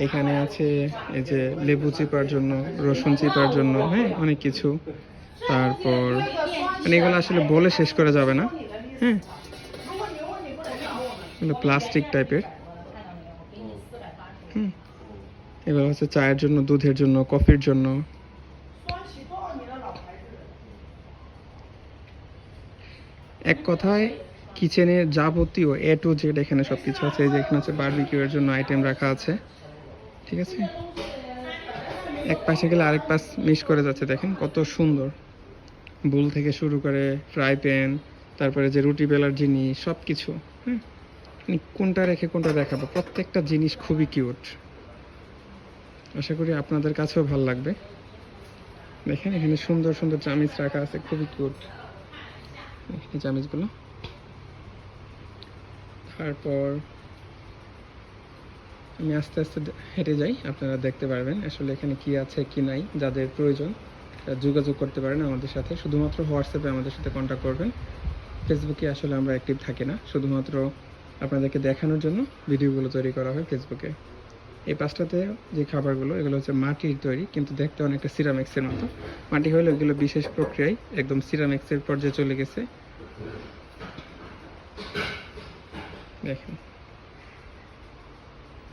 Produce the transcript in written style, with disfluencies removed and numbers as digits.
এখানে আছে এই যে লেবু চিপার জন্য, রসুন চিপার জন্য, হ্যাঁ অনেক কিছু। তারপর মানে এগুলো আসলে বলে শেষ করা যাবে না। হ্যাঁ, এগুলো প্লাস্টিক টাইপের। এগুলো হচ্ছে চায়ের জন্য, দুধের জন্য, কফির জন্য। এক কথায় কিচেনের যাবতীয় A to Z এখানে সবকিছু আছে। এই যে এখানে হচ্ছে বারবিকিউ এর জন্য আইটেম রাখা আছে, ঠিক আছে। এক পাশে গেলে আরেক পাশ মিস করে যাচ্ছে, দেখেন কত সুন্দর। বুল থেকে শুরু করে ফ্রাই প্যান, তারপরে যে রুটি বেলার জিনিস, সব কিছু। হ্যাঁ, কোনটা রেখে কোনটা দেখাবো, প্রত্যেকটা জিনিস খুবই কিউট। আশা করি আপনাদের কাছেও ভালো লাগবে। দেখেন এখানে সুন্দর সুন্দর চামিচ রাখা আছে, খুবই কিউট এই চামিচগুলো। তারপর আমি আস্তে আস্তে হেঁটে যাই, আপনারা দেখতে পারবেন আসলে এখানে কি আছে কি নাই। যাদের প্রয়োজন যোগাযোগ করতে পারেন আমাদের সাথে, শুধুমাত্র হোয়াটসঅ্যাপে আমাদের সাথে কন্ট্যাক্ট করবেন। ফেসবুকে আসলে আমরা অ্যাক্টিভ থাকি না, শুধুমাত্র আপনাদেরকে দেখানোর জন্য ভিডিওগুলো তৈরি করা হয় ফেসবুকে। এই পাঁচটাতে যে খাবারগুলো, এগুলো হচ্ছে মাটির তৈরি, কিন্তু দেখতে অনেকটা সিরামিক্সের মতো। মাটি হলেও এগুলো বিশেষ প্রক্রিয়ায় একদম সিরামিক্সের পর্যায়ে চলে গেছে, দেখেন।